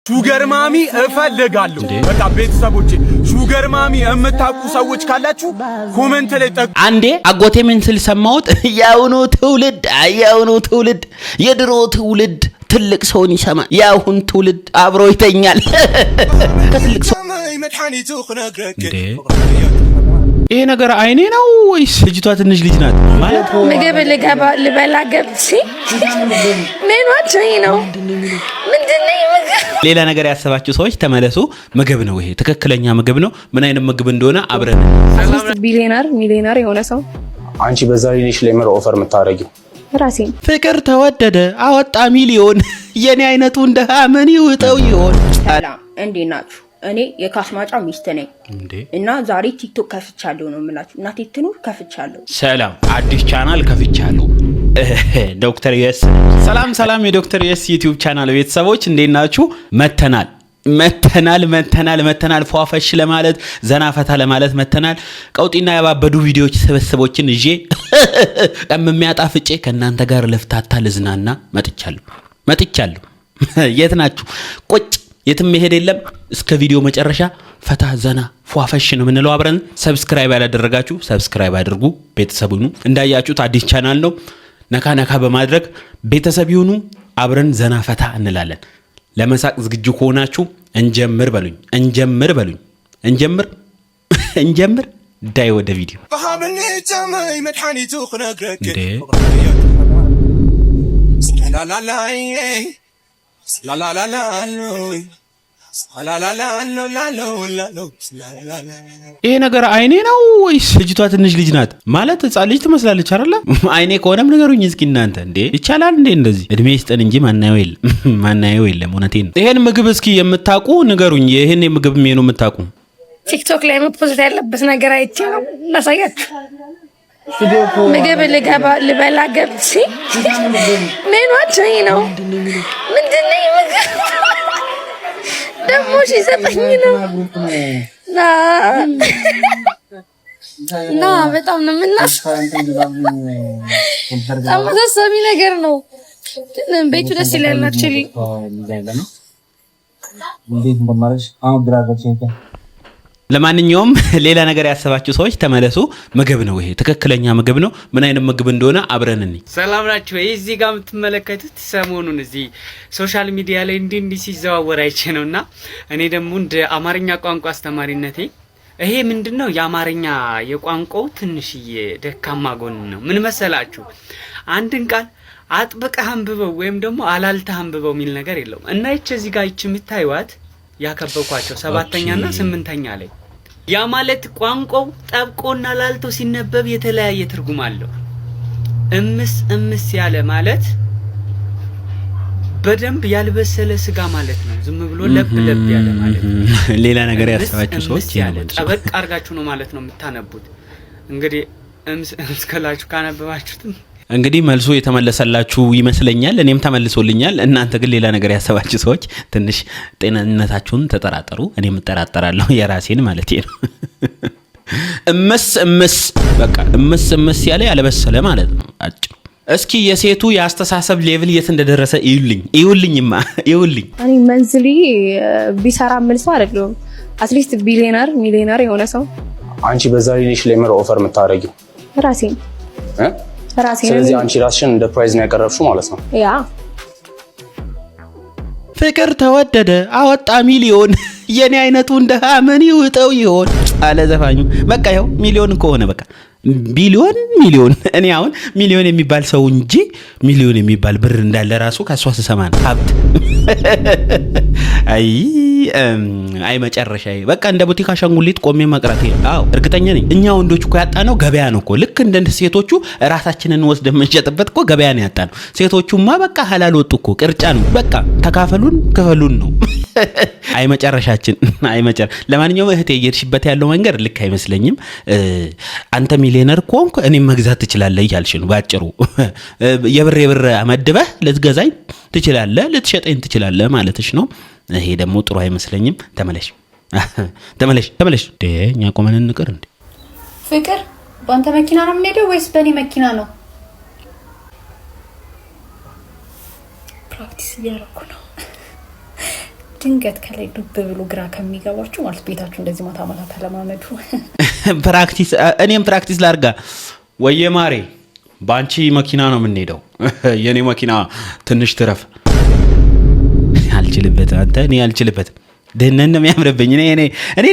ሹገር ማሚ እፈልጋለሁ። በቃ ቤተሰቦቼ ሹገር ማሚ የምታውቁ ሰዎች ካላችሁ ኮሜንት ላይ ጠቁ። አንዴ አጎቴ ምን ስል ሰማሁት? ያውኑ ትውልድ የድሮ ትውልድ ትልቅ ሰውን ይሰማል፣ ያሁን ትውልድ አብሮ ይተኛል። ከትልቅ ሰው ይሄ ነገር አይኔ ነው ወይስ ልጅቷ ትንሽ ልጅ ናት? ማለት ምግብ ልበላ ገብቼ ምን ወጥቶኝ ነው? ምንድነው? ሌላ ነገር ያሰባችሁ ሰዎች ተመለሱ። ምግብ ነው ይሄ፣ ትክክለኛ ምግብ ነው። ምን አይነት ምግብ እንደሆነ አብረን ሚሊዮነር የሆነ ሰው አንቺ በዛ ሊሽ ለምር ኦፈር የምታረጊው ራሴን ፍቅር ተወደደ አወጣ ሚሊዮን የኔ አይነቱ እንደ ምን ይውጠው ይሆን? ሰላም እንዴት ናችሁ? እኔ የካስማጫ ሚስት ነኝ እና ዛሬ ቲክቶክ ከፍቻለሁ ነው የምላችሁ። እናቴ ትኑር ከፍቻለሁ። ሰላም አዲስ ቻናል ከፍቻለሁ። ዶክተር የስ ሰላም የዶክተር የስ ዩቲዩብ ቻናል ቤተሰቦች እንዴት ናችሁ? መተናል ፏፈሽ ለማለት ዘና ፈታ ለማለት መተናል። ቀውጢና ያባበዱ ቪዲዮዎች ስብስቦችን ይዤ የሚያጣፍጬ ከናንተ ጋር ለፍታታ ልዝናና መጥቻለሁ። የት ናችሁ? ቁጭ የትም መሄድ የለም። እስከ ቪዲዮ መጨረሻ ፈታ ዘና ፏፈሽ ነው የምንለው አብረን። ሰብስክራይብ ያላደረጋችሁ ሰብስክራይብ አድርጉ፣ ቤተሰብ ሁኑ። እንዳያችሁት አዲስ ቻናል ነው። ነካ በማድረግ ቤተሰብ ይሁኑ። አብረን ዘና ፈታ እንላለን። ለመሳቅ ዝግጁ ከሆናችሁ እንጀምር በሉኝ። እንጀምር ዳይ ወደ ቪዲዮ ይሄ ነገር አይኔ ነው ወይስ ልጅቷ ትንሽ ልጅ ናት? ማለት ህፃን ልጅ ትመስላለች አይደለ? አይኔ ከሆነም ንገሩኝ እስኪ እናንተ። እንዴ ይቻላል እንዴ እንደዚህ? እድሜ ይስጠን እንጂ ማናየው የለም። እውነቴን ነው። ይሄን ምግብ እስኪ የምታውቁ ንገሩኝ። ይሄን የምግብ ሜኑ የምታውቁ ቲክቶክ ላይ መፖስት ያለበት ነገር አይቼ ነው ላሳያችሁ። ምግብ ልበላ ገብቼ ምን ወጥቶኝ ነው? ምንድነው? ደግሞ ሲሰጠኝ ነው ና በጣም ነው አሳሳቢ ነገር ነው። ቤቱ ደስ ይላል። አክቹሊ ለማንኛውም ሌላ ነገር ያሰባችሁ ሰዎች ተመለሱ። ምግብ ነው ይሄ፣ ትክክለኛ ምግብ ነው። ምን አይነት ምግብ እንደሆነ አብረን እንይ። ሰላም ናችሁ? እዚህ ጋር የምትመለከቱት ሰሞኑን እዚህ ሶሻል ሚዲያ ላይ እንዲህ ሲዘዋወር አይቼ ነውና እኔ ደግሞ እንደ አማርኛ ቋንቋ አስተማሪነቴ ይሄ ምንድነው የአማርኛ የቋንቋው ትንሽዬ ደካማ ጎን ነው። ምን መሰላችሁ? አንድን ቃል አጥብቀህ አንብበው ወይም ደግሞ አላልተህ አንብበው የሚል ነገር የለውም። እና እዚህ ጋር የምታዩት ያከበኳቸው 7ኛና 8ኛ ላይ ያ ማለት ቋንቋው ጠብቆና ላልቶ ሲነበብ የተለያየ ትርጉም አለው። እምስ ያለ ማለት በደንብ ያልበሰለ ስጋ ማለት ነው። ዝም ብሎ ለብ ያለ ማለት ነው። ሌላ ነገር ያሰባችሁ ሰዎች ጠበቅ አርጋችሁ ነው ማለት ነው የምታነቡት። እንግዲህ እምስ ከላችሁ ካነበባችሁት እንግዲህ መልሱ የተመለሰላችሁ ይመስለኛል። እኔም ተመልሶልኛል። እናንተ ግን ሌላ ነገር ያሰባችሁ ሰዎች ትንሽ ጤንነታችሁን ተጠራጠሩ። እኔም እጠራጠራለሁ የራሴን ማለት ነው። በቃ እምስ ያለ ያለበሰለ ማለት ነው አጭሩ። እስኪ የሴቱ የአስተሳሰብ ሌቭል የት እንደደረሰ ይውልኝ። እኔ መንዝሊ ቢሰራ መልሶ አይደለም አትሊስት ሚሊዮነር የሆነ ሰው አንቺ በዛ ሊሽ ለምር ኦፈር የምታረጊው ራሴን። ስለዚህ አንቺ ራስሽን እንደ ፕራይዝ ነው ያቀረብሽው ማለት ነው። ያ ፍቅር ተወደደ አወጣ ሚሊዮን የኔ አይነቱ እንደ ምን ይውጠው ይሆን አለ ዘፋኙ። በቃ ይኸው ሚሊዮን ከሆነ በቃ ቢሊዮን እኔ አሁን ሚሊዮን የሚባል ሰው እንጂ ሚሊዮን የሚባል ብር እንዳለ ራሱ ከሷ ስሰማ ነው ሀብት። አይ መጨረሻዬ በቃ እንደ ቡቲክ አሻንጉሊት ቆሜ መቅረት። አዎ እርግጠኛ ነኝ እኛ ወንዶች እኮ ያጣነው ገበያ ነው እኮ። ልክ እንደ ሴቶቹ ራሳችንን ወስደን መንሸጥበት እኮ ገበያ ነው ያጣነው። ሴቶቹማ በቃ ሐላል ወጡ እኮ ቅርጫ ነው በቃ ተካፈሉን ክፈሉን ነው። አይ መጨረሻችን ለማንኛውም እህቴ እየሄድሽበት ያለው መንገድ ልክ አይመስለኝም። አንተ ሚሊዮነር ኮንክ እኔም መግዛት ትችላለህ እያልሽ ነው ባጭሩ። የብር አመድበህ ልትገዛኝ ትችላለህ፣ ልትሸጠኝ ትችላለህ ማለትሽ ነው። ይሄ ደግሞ ጥሩ አይመስለኝም። ተመለሽ እኛ ቆመን እንቅር እንዴ? ፍቅር በአንተ መኪና ነው የምንሄደው ወይስ በእኔ መኪና ነው? ፕራክቲስ እያደረኩ ነው። ድንገት ከላይ ዱብ ብሎ ግራ ከሚገባችሁ ማለት ቤታችሁ እንደዚህ ማታ ማታ ተለማመዱ። ፕራክቲስ እኔም ፕራክቲስ ላርጋ ወየ ማሬ ባንቺ መኪና ነው የምንሄደው የኔ መኪና ትንሽ ትረፍ አልችልበት አንተ እኔ አልችልበት ደህነን ነው የሚያምርብኝ እኔ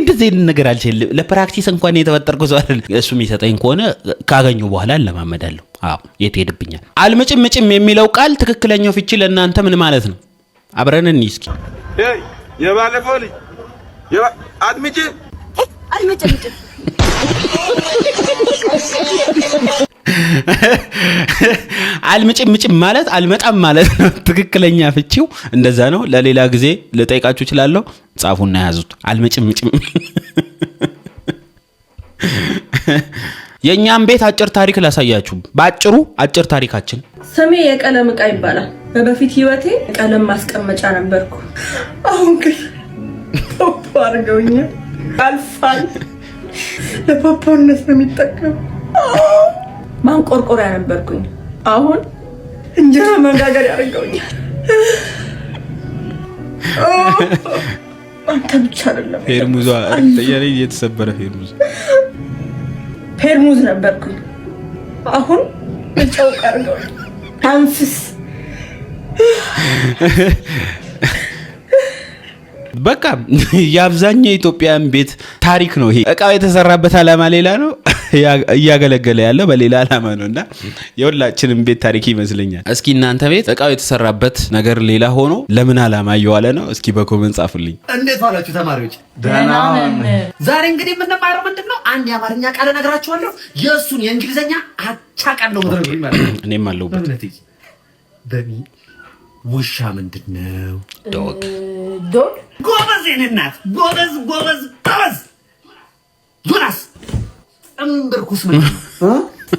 እንደዚህ ነገር አልችልም ለፕራክቲስ እንኳን የተፈጠርኩ ሰው አይደል እሱ የሚሰጠኝ ከሆነ ካገኙ በኋላ ለማመዳለሁ አዎ የት ሄድብኛል አልምጭምጭም የሚለው ቃል ትክክለኛው ፍቺ ለእናንተ ምን ማለት ነው አብረን እንይስኪ የባለፈው ልጅ አድምጪ አልመጨምጭም አልምጭምጭም ማለት አልመጣም ማለት ነው ትክክለኛ ፍቺው እንደዛ ነው ለሌላ ጊዜ ልጠይቃችሁ እችላለሁ ጻፉና ያዙት አልምጭምጭም የኛም ቤት አጭር ታሪክ ላሳያችሁ ባጭሩ አጭር ታሪካችን ስሜ የቀለም ዕቃ ይባላል በበፊት ህይወቴ ቀለም ማስቀመጫ ነበርኩ አሁን ግን ፖፖ አድርገውኛል አልፋል ለፖፖነት ነው የሚጠቀም ማንቆርቆሪያ ነበርኩኝ አሁን እንጀራ መጋገር ያደርገውኛል አንተ ብቻ አይደለም ፌርሙዟ ተያለ የተሰበረ ፌርሙዝ ነበርኩኝ አሁን ጨው ያደርገውኛል አንፍስ በቃ የአብዛኛው ኢትዮጵያን ቤት ታሪክ ነው ይሄ እቃው የተሰራበት ዓላማ ሌላ ነው እያገለገለ ያለው በሌላ ዓላማ ነውና የሁላችንም ቤት ታሪክ ይመስለኛል እስኪ እናንተ ቤት እቃው የተሰራበት ነገር ሌላ ሆኖ ለምን ዓላማ እየዋለ ነው እስኪ በኮሜንት ጻፉልኝ እንዴት ዋላችሁ ተማሪዎች ደህና ዛሬ እንግዲህ የምንማረው ምንድነው አንድ የአማርኛ ቃል እነግራችኋለሁ የእሱን የእንግሊዘኛ አቻ ቃል ነው ምድረግኝ ማለት ነው እኔም አለሁበት በሚ ውሻ ምንድነው ዶግ ጎበዝ የኔናት ጎበዝ ዮናስ እምብርኩስ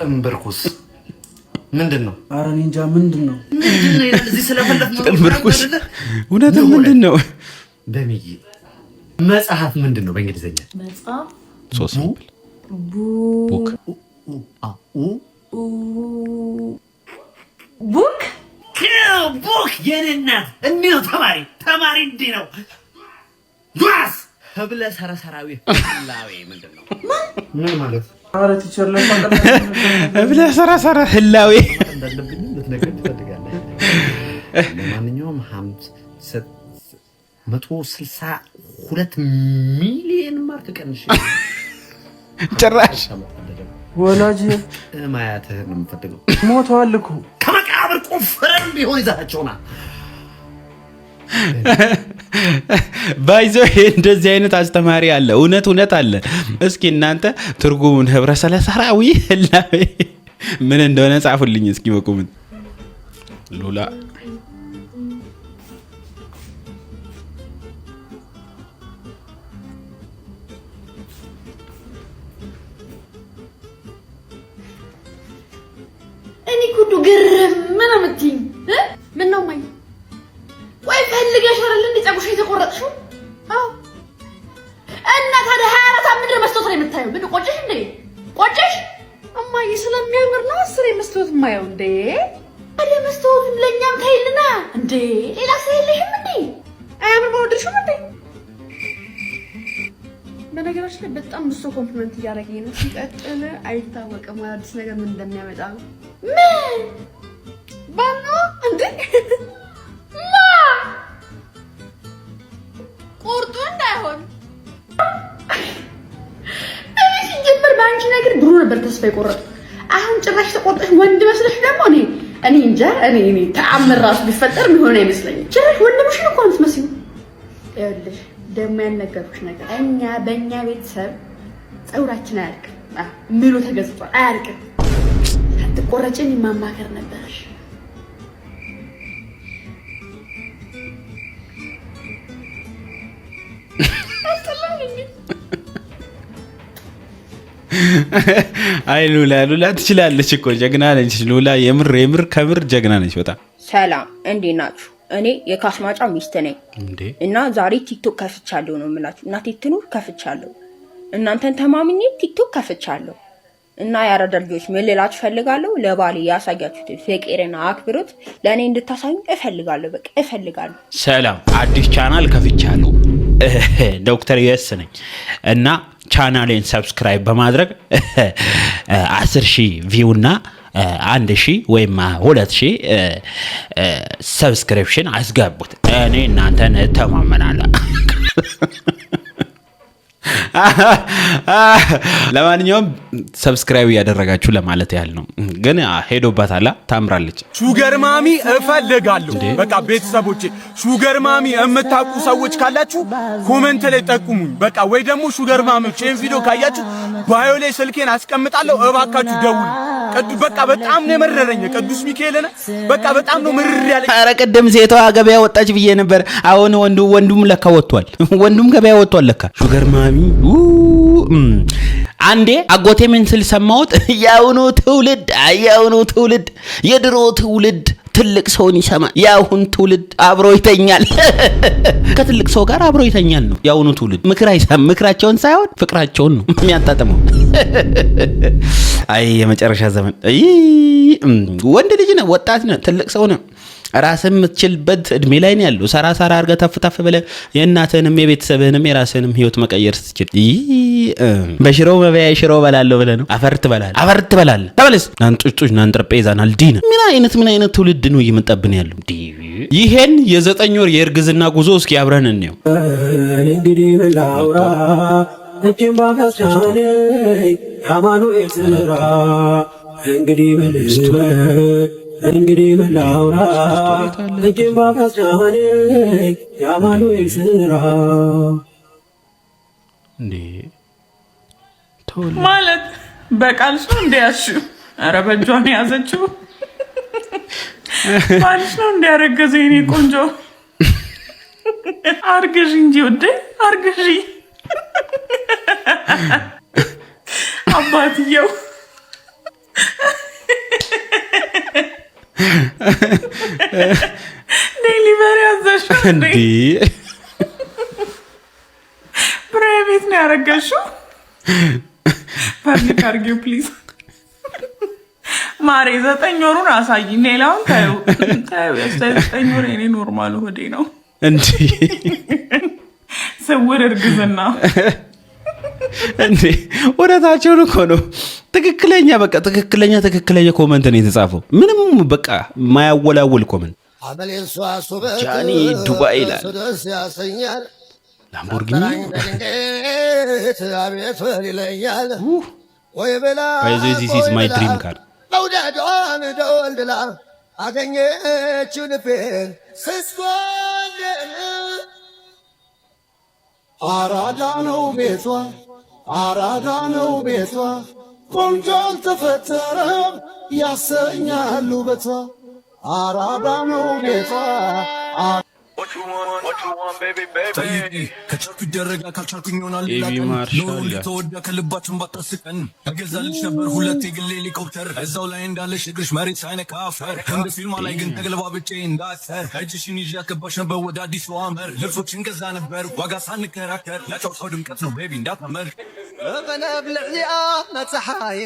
እምብርኩስ ምንድነው ኧረ እኔ እንጃ ምንድነው እዚህ ስለፈለክ ነው እምብርኩስ እውነት ምንድነው በሚይ መጽሐፍ ምንድነው በእንግሊዘኛ መጽሐፍ ሶስት ቡክ የኔናት እንዴ ነው ተማሪ እንዴ ነው ዮናስ ህብለ ሰረሰራዊ ህላዌ ምንድነው ምን ማለት ኧረ ቲቸር ለፋቀለ ህብለ ሰረሰራ ህላዌ እንደልብኝ ልትነግረኝ ትፈልጋለህ ለማንኛውም 162 ሚሊዮን ማርክ ቀንሽ ጭራሽ ወላጅ ማያትህ ነው የምፈልገው ሞቷል እኮ ከመቃብር ቆፍረን ቢሆን ይዛቸውና ባይዞ እንደዚህ አይነት አስተማሪ አለ እውነት አለ እስኪ እናንተ ትርጉሙን ህብረ ሰረሰራዊ ህላዌ ምን እንደሆነ ጻፉልኝ እስኪ በኮሜንት ሉላ እኔ ኩዱ ግርም ምን አመጣኝ ምን ነው ማይ ወይ ፈልገሽ አይደል እንዴ ጸጉሽ የተቆረጥሽው አዎ እና ታዲያ 24 አምድር መስጠት ነው የምታየው ምን ቆጨሽ እንዴ ቆጨሽ እማዬ ስለሚያምር ነው አስር መስጠት ማየው እንዴ ታዲያ መስጠት ለኛም ታይልና እንዴ ሌላ ሰው የለሽም እንዴ አያምር ወድርሽ እንዴ በነገራችን ላይ በጣም ብዙ ኮምፕሊመንት እያደረገኝ ነው ሲቀጥል አይታወቅም አዲስ ነገር ምን እንደሚያመጣ ምን ባኖ እንዴ ቁርጡ እንዳይሆን እሺ ጀምር ባንቺ ነገር ድሮ ነበር ተስፋ ይቆረጥ አሁን ጭራሽ ተቆርጠሽ ወንድ መስለሽ ደግሞ እኔ እንጃ እኔ ተአምር ራሱ ቢፈጠር ምን አይመስለኝም ጭራሽ ወንድምሽ ነው እንኳን ትመስዩ ይኸውልሽ ደሞ ያልነገርኩሽ ነገር በእኛ ቤተሰብ ጸጉራችን አያልቅም ምኑ ተገዝቷል አያልቅም አትቆረጭኝ ማማከር ነበርሽ አይ ሉላ ትችላለች እኮ ጀግና ነች ሉላ የምር ከምር ጀግና ነች በጣም ሰላም እንዴት ናችሁ እኔ የካስማጫ ሚስት ነኝ እና ዛሬ ቲክቶክ ከፍቻለሁ ነው የምላችሁ እናቴ ትኑር ከፍቻለሁ እናንተን ተማምኜ ቲክቶክ ከፍቻለሁ እና ያረዳ ልጆች ምን ልላችሁ ፈልጋለሁ፣ ለባሌ ያሳያችሁት ፍቅርና አክብሮት ለእኔ እንድታሳዩ እፈልጋለሁ። በቃ እፈልጋለሁ። ሰላም፣ አዲስ ቻናል ከፍቻለሁ። ዶክተር ዩኤስ ነኝ እና ቻናሌን ሰብስክራይብ በማድረግ 10,000 ቪው እና 1,000 ወይም 2,000 ሰብስክሪፕሽን አስገቡት። እኔ እናንተን ተማመናለሁ። ለማንኛውም ሰብስክራይብ ያደረጋችሁ ለማለት ያህል ነው። ግን ሄዶባታላ ታምራለች። ሹገር ማሚ እፈልጋለሁ። በቃ ቤተሰቦቼ ሹገር ማሚ የምታውቁ ሰዎች ካላችሁ ኮሜንት ላይ ጠቁሙኝ። በቃ ወይ ደግሞ ሹገር ማሚዎች ይሄን ቪዲዮ ካያችሁ ባዮ ላይ ስልኬን አስቀምጣለሁ፣ እባካችሁ ደውሉ። በቃ በጣም ነው የመረረኝ ቅዱስ ሚካኤልን። በቃ በጣም ነው ምርር ያለኝ። ኧረ ቅድም ሴቷ ገበያ ወጣች ብዬ ነበር። አሁን ወንዱም ለካ ወጥቷል። ወንዱም ገበያ ወጥቷል ለካ ሹገር ማሚ። አንዴ አጎቴ ምን ስል ሰማሁት፣ ያውኑ ትውልድ የድሮ ትውልድ ትልቅ ሰውን ይሰማል፣ ያሁን ትውልድ አብሮ ይተኛል። ከትልቅ ሰው ጋር አብሮ ይተኛል ነው ያሁኑ ትውልድ። ምክር አይሰማም፣ ምክራቸውን ሳይሆን ፍቅራቸውን ነው የሚያጣጥመው። አይ የመጨረሻ ዘመን። ወንድ ልጅ ነው፣ ወጣት ነው፣ ትልቅ ሰው ነው፣ ራስን የምትችልበት እድሜ ላይ ነው ያለው። ሰራ አድርገህ ተፍ ብለህ የእናትህንም የቤተሰብህንም የራስህንም ህይወት መቀየር ስትችል በሽሮ መበያ ሽሮ በላለሁ ብለህ ነው አፈር ትበላለህ። ተመለስ ናንጡጭ ናንጠረጴዛ ናልዲና። ምን አይነት ትውልድ ነው እየመጣብን ያለው? ይሄን የ9 ወር የእርግዝና ጉዞ እስኪ አብረን እንየው። እንግዲህ ላውራ እጅን ባፈሳኔ ያማኑኤል ስራ እንግዲህ እንግዲህ ላውራ እጅን ባፈሳኔ ያማኑኤል ስራ እንዴ ማለት በቃልሽ ነው እንዲያሽ? ኧረ በእጇ ነው ያዘችው። ባልሽ ነው እንዲያረገዘ የኔ ቆንጆ። አርግዢ እንጂ ወደ አርግዢ አባትየው ዴሊቨሪ አዘሽ እንዴ? ፕራይቬት ነው ያረገሽው? ፐብሊክ አርጊው ፕሊዝ። ማሬ 9 ወሩን አሳይኝ፣ ሌላውን ታዩ። 9 ወር የኔ ኖርማል ሆዴ ነው እንዴ? ስውር እርግዝና እንዴ? ወደታቸውን እኮ ነው። ትክክለኛ ኮመንት ነው የተጻፈው። ምንም በቃ ማያወላውል ኮመንት። ጃኒ ዱባይ ይላል። ላምቦርጊኒ ዚስ ኢዝ ማይ ድሪም ካር። አራዳ ነው ቤቷ ቆንጆ አልተፈጠረም ያሰኛሉ በቷ። አራዳ ነው ቤቷ። ከቻልኩ ይደረጋል ካልቻልኩኝ ይሆናል። ተወዳ ከልባችን ባታስቀን እገዛልሽ ነበር 2 የግል ሄሊኮፕተር እዛው ላይ እንዳለሽ እግርሽ መሬት ሳይነካ አፈር። እንደ ፊልማ ላይ ግን ተገለባብጬ እንዳሰር እጅሽን ይዤ አስገባሽ ነበር ወደ አዲሱ አመር። ልብሶችን ገዛ ነበር ዋጋ ሳንከራከር። ያጫውታው ድምቀት ነው ቤቢ እንዳትመር። በነብልዕዚኣ መፅሓይ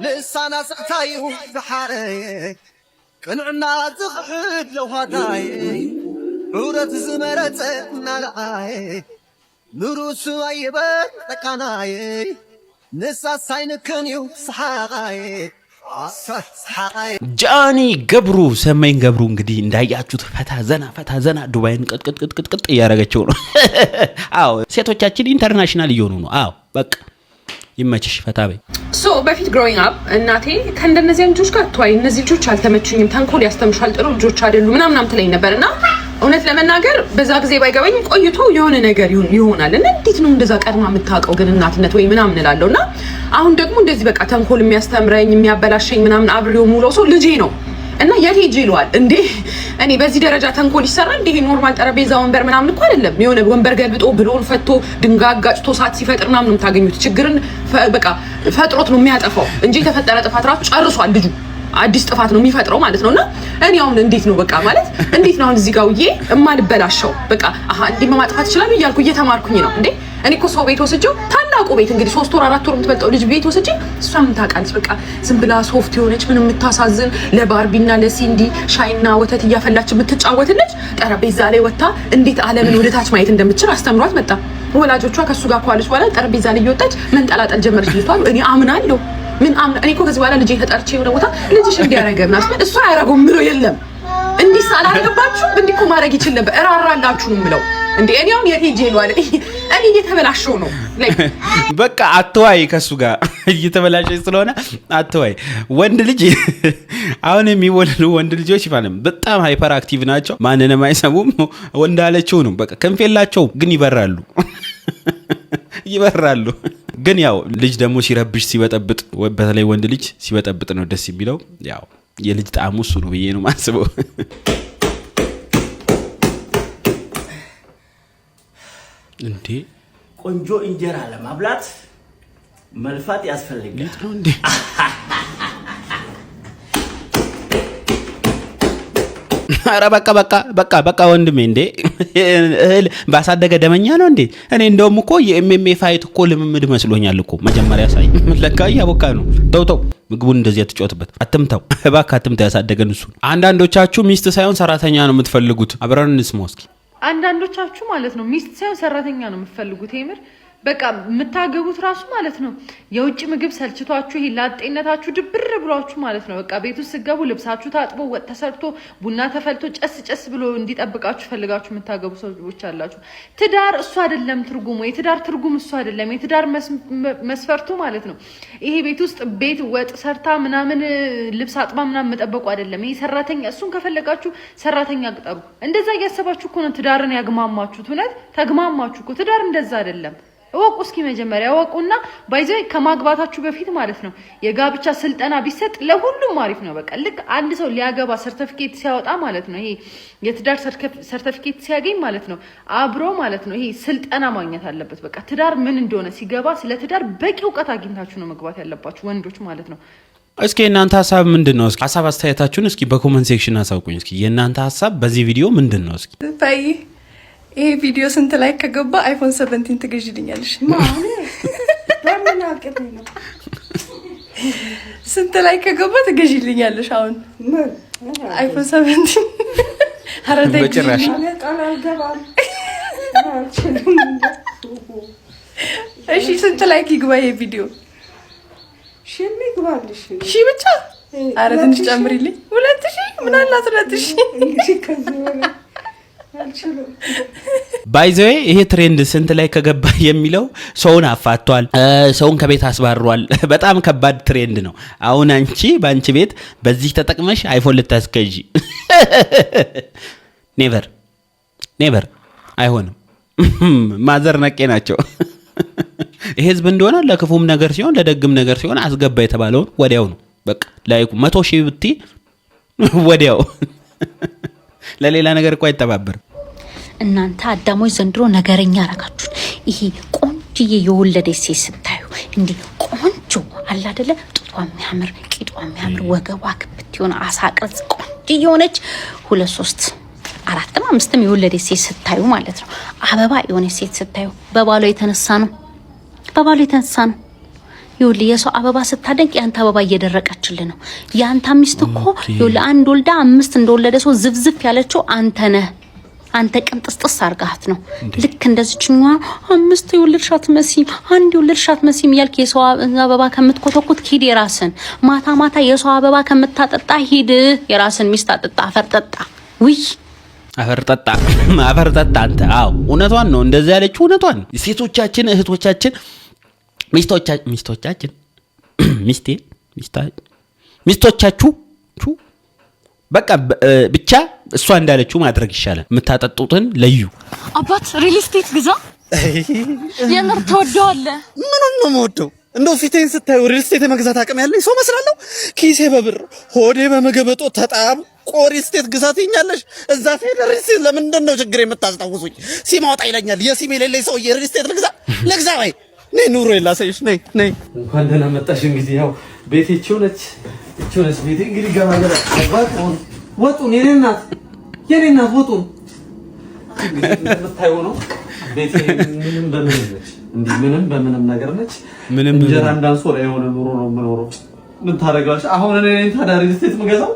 ልሳና ስዕታዩ ዝሓረይ ቅንዕና ዝኽሕድ ለውሃታይ ዑረት ዝመረፀ እናልዓይ ንሩሱ ኣይበር ጠቃናይ ንሳሳይንክን እዩ ሰሓቃይ ጃኒ ገብሩ ሰማይን ገብሩ እንግዲህ እንዳያችሁት ፈታ ዘና ዱባይን ቅጥቅጥ እያደረገችው ነው። አዎ ሴቶቻችን ኢንተርናሽናል እየሆኑ ነው። አዎ በቃ ይመችሽ ፈታ በይ። በፊት ግሮዊንግ አፕ እናቴ ከእንደነዚህ ልጆች ጋር ተዋይ፣ እነዚህ ልጆች አልተመቹኝም፣ ተንኮል ያስተምሻል፣ ጥሩ ልጆች አይደሉ ምናምን ትለኝ ነበርና እውነት ለመናገር በዛ ጊዜ ባይገባኝም ቆይቶ የሆነ ነገር ይሆናል እና እንዴት ነው እንደዛ ቀድማ የምታውቀው ግን እናትነት ወይ ምናምን እላለሁና አሁን ደግሞ እንደዚህ በቃ ተንኮል የሚያስተምረኝ የሚያበላሸኝ ምናምን አብሬው ሙሉ ሰው ልጄ ነው እና የት ሄጄ ይለዋል እንዴ? እኔ በዚህ ደረጃ ተንኮል ይሰራል እንዴ? ኖርማል ጠረጴዛ ወንበር ምናምን እኮ አይደለም። የሆነ ወንበር ገልብጦ ብሎን ፈቶ ድንጋይ አጋጭቶ ሳት ሲፈጥር ምናምን ነው የምታገኙት። ችግርን በቃ ፈጥሮት ነው የሚያጠፋው እንጂ የተፈጠረ ጥፋት ራሱ ጨርሷል ልጁ። አዲስ ጥፋት ነው የሚፈጥረው ማለት ነውና እኔ አሁን እንዴት ነው በቃ ማለት እንዴት ነው አሁን እዚህ ጋር ውዬ እማልበላሸው በቃ እንዴ ማጥፋት ይችላል እያልኩ እየተማርኩኝ ነው እንዴ? እኔ እኮ ሰው ቤት ወስጄው ታላቁ ቤት እንግዲህ 3 ወር 4 ወር የምትበልጠው ልጅ ቤት ወስጄ እሷ ምን ታውቃለች በቃ ዝም ብላ ሶፍት የሆነች ምን የምታሳዝን ለባርቢና ለሲንዲ ሻይና ወተት እያፈላች የምትጫወትልጅ ጠረጴዛ ላይ ወጣ እንዴት ዓለምን ወደታች ማየት እንደምትችል አስተምሯት መጣ። ወላጆቿ ከሱ ጋር ኳለች በኋላ ጠረጴዛ ላይ እየወጣች መንጠላጠል ጀመረች ልጅቷ። እኔ አምናለሁ እኔ እኮ ከዚህ በኋላ ልጄ ተጠርቼ የሆነ ቦታ ልጅሽ እንዲያረገብናስ እሷ አያረገውም ብሎ የለም እንዲህ ሳላረገባችሁ እንዲህ እኮ ማድረግ ይችል ነበር እራራላችሁ ነው የምለው እንዴ እኔ አሁን የቴጄ ነው አለ እኔ እየተበላሸው ነው በቃ አትዋይ ከሱ ጋር እየተበላሸ ስለሆነ አትዋይ። ወንድ ልጅ አሁን የሚወለዱ ወንድ ልጆች ይፋለም በጣም ሃይፐር አክቲቭ ናቸው። ማንንም አይሰሙም። ወንድ አለችው ነው በቃ ክንፍ የላቸውም ግን ይበራሉ ይበራሉ። ግን ያው ልጅ ደግሞ ሲረብሽ ሲበጠብጥ በተለይ ወንድ ልጅ ሲበጠብጥ ነው ደስ የሚለው። ያው የልጅ ጣዕሙ እሱ ነው ብዬ ነው ማስበው። እንዴ ቆንጆ እንጀራ ለማብላት መልፋት ያስፈልጋል ነው እንዴ? አረ በቃ ወንድሜ እንዴ እህል ባሳደገ ደመኛ ነው እንዴ? እኔ እንደውም እኮ የኤምኤምኤ ፋይት እኮ ልምምድ መስሎኛል እኮ መጀመሪያ ሳይ ለካ ያቦካ ነው። ተው ምግቡን እንደዚህ አትጫወትበት። አትምታው እባክህ አትምታው። ያሳደገን እሱ። አንዳንዶቻችሁ ሚስት ሳይሆን ሰራተኛ ነው የምትፈልጉት። አብረን እንስማው እስኪ። አንዳንዶቻችሁ ማለት ነው ሚስት ሳይሆን ሰራተኛ ነው የምትፈልጉት። የምር በቃ የምታገቡት ራሱ ማለት ነው የውጭ ምግብ ሰልችቷችሁ ይሄ ላጤነታችሁ ድብር ብሏችሁ ማለት ነው። በቃ ቤት ውስጥ ስገቡ ልብሳችሁ ታጥቦ ወጥ ተሰርቶ ቡና ተፈልቶ ጨስ ብሎ እንዲጠብቃችሁ ፈልጋችሁ የምታገቡ ሰዎች አላችሁ። ትዳር እሱ አይደለም ትርጉሙ። የትዳር ትርጉም እሱ አይደለም። የትዳር መስፈርቱ ማለት ነው ይሄ ቤት ውስጥ ቤት ወጥ ሰርታ ምናምን ልብስ አጥባ ምናምን መጠበቁ አይደለም። ይሄ ሰራተኛ እሱን ከፈለጋችሁ ሰራተኛ ቅጠሩ። እንደዛ እያሰባችሁ እኮ ነው ትዳርን ያግማማችሁት። እውነት ተግማማችሁ እኮ። ትዳር እንደዛ አይደለም። እወቁ እስኪ መጀመሪያ እወቁና ባይዘይ ከማግባታችሁ በፊት ማለት ነው የጋብቻ ስልጠና ቢሰጥ ለሁሉም አሪፍ ነው። በቃ ልክ አንድ ሰው ሊያገባ ሰርቲፊኬት ሲያወጣ ማለት ነው ይሄ የትዳር ሰርቲፊኬት ሲያገኝ ማለት ነው አብሮ ማለት ነው ይሄ ስልጠና ማግኘት አለበት። በቃ ትዳር ምን እንደሆነ ሲገባ ስለ ትዳር በቂ እውቀት አግኝታችሁ ነው መግባት ያለባችሁ ወንዶች ማለት ነው። እስኪ የእናንተ ሀሳብ ምንድነው? እስኪ ሀሳብ አስተያየታችሁን እስኪ በኮሜንት ሴክሽን አሳውቁኝ። እስኪ የእናንተ ሀሳብ በዚህ ቪዲዮ ምንድነው? እስኪ ታይ ይሄ ቪዲዮ ስንት ላይ ከገባ አይፎን 17 ትገዥልኛለሽ? ስንት ላይ ከገባ ትገዥልኛለሽ? አሁን አይፎን 17 አረደ በጭራሽ እሺ ስንት ላይ ይግባ ይሄ ቪዲዮ? ሺህ ይግባልሽ? ሺህ ብቻ? አረ ትንሽ ጨምሪልኝ። 2000 ምን አላት 2000 ባይዘዌ ይሄ ትሬንድ ስንት ላይ ከገባ የሚለው ሰውን አፋቷል፣ ሰውን ከቤት አስባሯል። በጣም ከባድ ትሬንድ ነው። አሁን አንቺ ባንቺ ቤት በዚህ ተጠቅመሽ አይፎን ልታስከጂ ኔቨር አይሆንም። ማዘር ነቄ ናቸው። ይሄ ህዝብ እንደሆነ ለክፉም ነገር ሲሆን ለደግም ነገር ሲሆን አስገባ የተባለውን ወዲያው ነው በቃ ላይኩ 100,000 ብቲ ወዲያው ለሌላ ነገር እኮ አይተባበርም። እናንተ አዳሞች ዘንድሮ ነገረኛ አረጋችሁን። ይሄ ቆንጆዬ የወለደች ሴት ስታዩ እንዴ ቆንጆ አለ አይደለ? ጡቷ የሚያምር ቂጧ የሚያምር ወገቧ ክፍት የሆነ አሳቅርጽ ቆንጆ የሆነች 2 3 4 5 የወለደች ሴት ስታዩ ማለት ነው አበባ የሆነች ሴት ስታዩ በባሏ የተነሳ ነው ይኸውልህ የሰው አበባ ስታደንቅ ያንተ አበባ እየደረቀችልህ ነው። ያንተ ሚስት እኮ ይኸውልህ አንድ ወልዳ 5 እንደወለደ ሰው ዝፍዝፍ ያለችው አንተ ነህ። አንተ ቅንጥስጥስ አርጋት ነው። ልክ እንደዚህኛዋ 5 የወለድሻት መሲም 1 የወለድሻት መሲም ያልክ የሰው አበባ ከምትኮተኩት ሂድ የራስን ማታ የሰው አበባ ከምታጠጣ ሂድ የራስን ሚስት አጠጣ። አፈርጠጣ አንተ። አዎ እውነቷን ነው። እንደዛ ያለችው እውነቷን። ሴቶቻችን እህቶቻችን ሚስቶቻችሁ በቃ ብቻ እሷ እንዳለችው ማድረግ ይሻላል። የምታጠጡትን ለዩ። አባት ሪል ስቴት ግዛ። የምር ተወደዋለህ። ምኑን ነው የምወደው? እንደው ፊቴን ስታዩ ሪል ስቴት መግዛት አቅም ያለኝ ሰው መስላለሁ? ኪሴ በብር ሆዴ በመገበጦ ተጣብ ሪል ስቴት ግዛት ይኛለሽ። እዛ ፌደ ሪል ስቴት ለምንድን ነው ችግር የምታስታውሱኝ? ሲማውጣ ይለኛል። የሲም የሌለኝ ሰው የሪል ስቴት ልግዛ ወይ? ነይ ኑሮ የላሰይሽ ነይ እንኳን ደህና መጣሽ። እንግዲህ ያው ቤቴ ቾለች ቤቴ እንግዲህ ገባገራ ወጡን የኔ እናት ወጡን እንግዲህ እንደምታዩ ነው። ቤቴ ምንም በምንም ነች እንዴ ምንም በምንም ነገር ነች ምንም እንጀራ እንዳንሶር የሆነ ኑሮ ነው የምኖረው ምን ታደርጋለሽ አሁን እኔ ታዳሪ ስቴት ምገዛው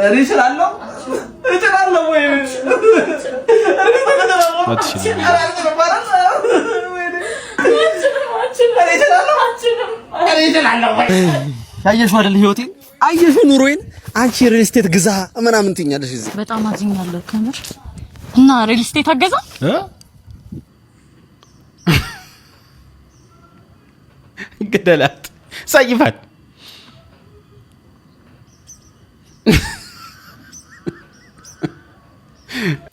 እኔ እችላለሁ ወይ ያየሽው አይደል ህይወቴ አየሽው ኑሮዬን አንቺ ሪል ስቴት ግዛ ምናምን ትኛለሽ እዚህ በጣም አዝኛለሁ ከምር እና ሪል ስቴት አገዛ ገደላት ሳይፋት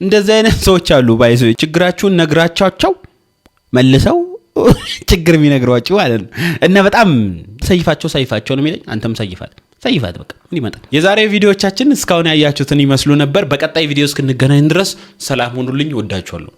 እንደዚህ አይነት ሰዎች አሉ ባይዘው ችግራችሁን ነግራቻቸው መልሰው ችግር የሚነግሯችሁ ማለት ነው እና በጣም ሰይፋቸው ነው የሚለኝ አንተም ሰይፋት በቃ ምን ይመጣል የዛሬ ቪዲዮዎቻችን እስካሁን ያያችሁትን ይመስሉ ነበር በቀጣይ ቪዲዮ እስክንገናኝ ድረስ ሰላም ሁኑልኝ ወዳችኋለሁ